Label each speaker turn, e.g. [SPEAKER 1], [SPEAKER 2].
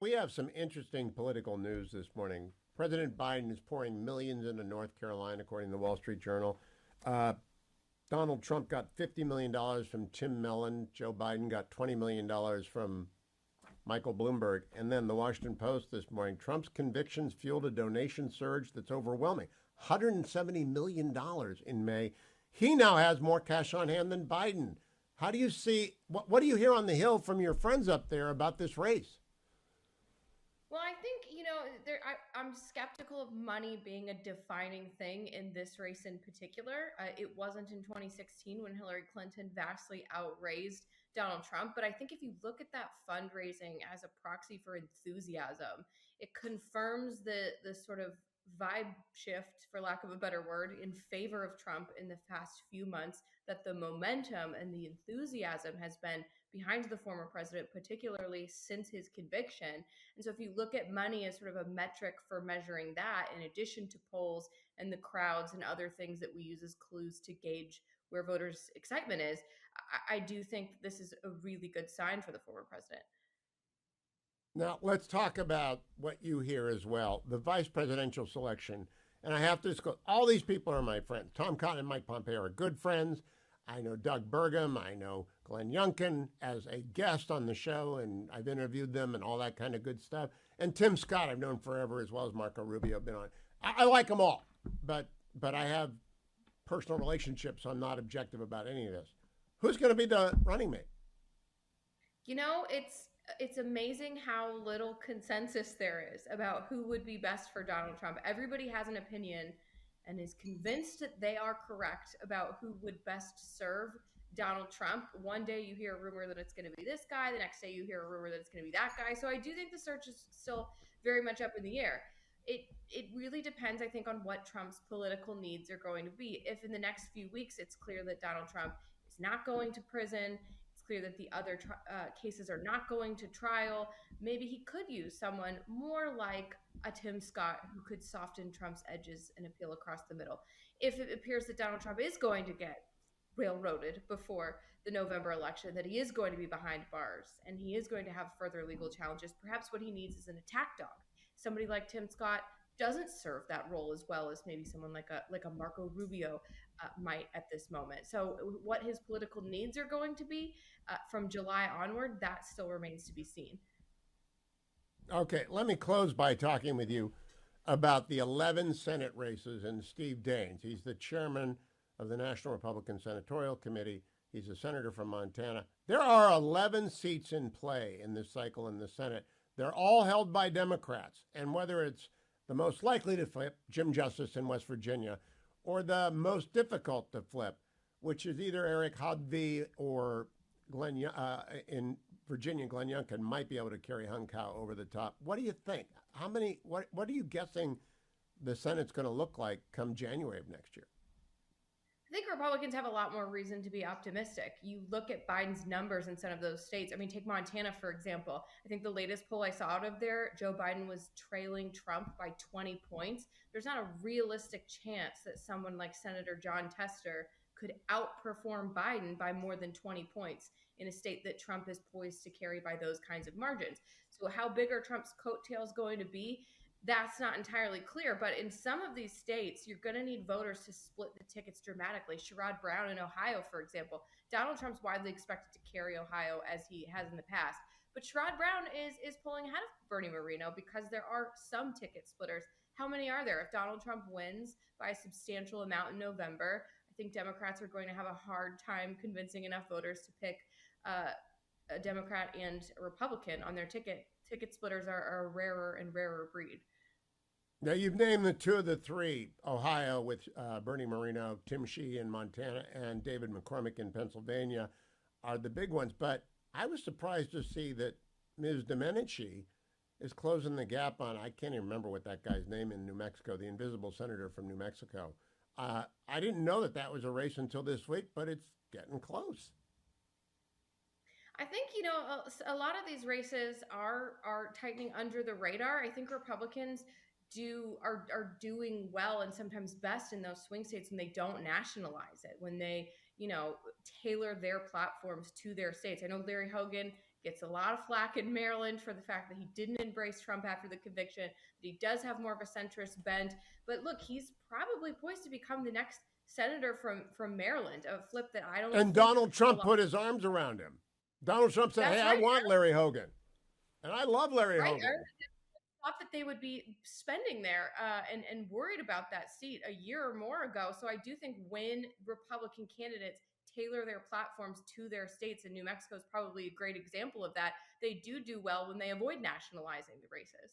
[SPEAKER 1] We have some interesting political news this morning. President Biden is pouring millions into North Carolina, according to the Wall Street Journal. Uh, Donald Trump got $50 million from Tim Mellon. Joe Biden got $20 million from Michael Bloomberg. And then the Washington Post this morning, Trump's convictions fueled a donation surge that's overwhelming. $170 million in May. He now has more cash on hand than Biden. How do you see, what do you hear on the Hill from your friends up there about this race?
[SPEAKER 2] Well, I think, I'm skeptical of money being a defining thing in this race in particular. It wasn't in 2016 when Hillary Clinton vastly outraised Donald Trump. But I think if you look at that fundraising as a proxy for enthusiasm, it confirms the sort of vibe shift, for lack of a better word, in favor of Trump in the past few months, that the momentum and the enthusiasm has been behind the former president, particularly since his conviction. And so if you look at money as sort of a metric for measuring that, in addition to polls and the crowds and other things that we use as clues to gauge where voters' excitement is, I do think this is a really good sign for the former president.
[SPEAKER 1] Now, let's talk about what you hear as well, the vice presidential selection. And I have to just go, all these people are my friends. Tom Cotton and Mike Pompeo are good friends. I know Doug Burgum. I know Glenn Youngkin as a guest on the show, and I've interviewed them and all that kind of good stuff. And Tim Scott, I've known forever, as well as Marco Rubio. I've been on. I like them all, but I have personal relationships, so I'm not objective about any of this. Who's going to be the running mate?
[SPEAKER 2] It's amazing how little consensus there is about who would be best for Donald Trump. Everybody has an opinion and is convinced that they are correct about who would best serve Donald Trump. One day you hear a rumor that it's going to be this guy, the next day you hear a rumor that it's going to be that guy. So I do think the search is still very much up in the air. It really depends, I think, on what Trump's political needs are going to be. If in the next few weeks it's clear that Donald Trump is not going to prison, it's clear that the other cases are not going to trial, maybe he could use someone more like a Tim Scott who could soften Trump's edges and appeal across the middle. If it appears that Donald Trump is going to get railroaded before the November election, that he is going to be behind bars and he is going to have further legal challenges, perhaps what he needs is an attack dog. Somebody like Tim Scott doesn't serve that role as well as maybe someone like a Marco Rubio might at this moment. So what his political needs are going to be from July onward, that still remains to be seen.
[SPEAKER 1] Okay, let me close by talking with you about the 11 Senate races and Steve Daines. He's the chairman of the National Republican Senatorial Committee. He's a senator from Montana. There are 11 seats in play in this cycle in the Senate. They're all held by Democrats. And whether it's the most likely to flip, Jim Justice in West Virginia, or the most difficult to flip, which is either Eric Hodvie or in Virginia, Glenn Youngkin might be able to carry Hung Kao over the top. What do you think? How many? What are you guessing the Senate's going to look like come January of next year?
[SPEAKER 2] I think Republicans have a lot more reason to be optimistic. You look at Biden's numbers in some of those states. I mean, take Montana, for example. I think the latest poll I saw out of there, Joe Biden was trailing Trump by 20 points. There's not a realistic chance that someone like Senator John Tester could outperform Biden by more than 20 points in a state that Trump is poised to carry by those kinds of margins. So, how big are Trump's coattails going to be? That's not entirely clear. But in some of these states, you're going to need voters to split the tickets dramatically. Sherrod Brown in Ohio, for example. Donald Trump's widely expected to carry Ohio as he has in the past. But Sherrod Brown is pulling ahead of Bernie Moreno because there are some ticket splitters. How many are there? If Donald Trump wins by a substantial amount in November, I think Democrats are going to have a hard time convincing enough voters to pick uh, a Democrat and a Republican on their ticket. Ticket splitters are a rarer and rarer breed.
[SPEAKER 1] Now you've named the two of the three: Ohio with Bernie Moreno, Tim Shea in Montana, and David McCormick in Pennsylvania, are the big ones. But I was surprised to see that Ms. Domenici is closing the gap on, I can't even remember what that guy's name in New Mexico, the invisible senator from New Mexico. I didn't know that that was a race until this week, but it's getting close.
[SPEAKER 2] I think a lot of these races are tightening under the radar. I think Republicans are doing well and sometimes best in those swing states when they don't nationalize it, when they tailor their platforms to their states. I know Larry Hogan gets a lot of flack in Maryland for the fact that he didn't embrace Trump after the conviction, that he does have more of a centrist bent. But look, he's probably poised to become the next senator from Maryland, a flip that I don't
[SPEAKER 1] And
[SPEAKER 2] think
[SPEAKER 1] Donald
[SPEAKER 2] a
[SPEAKER 1] Trump
[SPEAKER 2] lot-
[SPEAKER 1] put his arms around him. Donald Trump said,
[SPEAKER 2] That's
[SPEAKER 1] hey, I
[SPEAKER 2] right.
[SPEAKER 1] want Larry Hogan. And I love Larry
[SPEAKER 2] Right.
[SPEAKER 1] Hogan.
[SPEAKER 2] Thought that they would be spending there and worried about that seat a year or more ago. So I do think when Republican candidates tailor their platforms to their states, and New Mexico is probably a great example of that, they do well when they avoid nationalizing the races.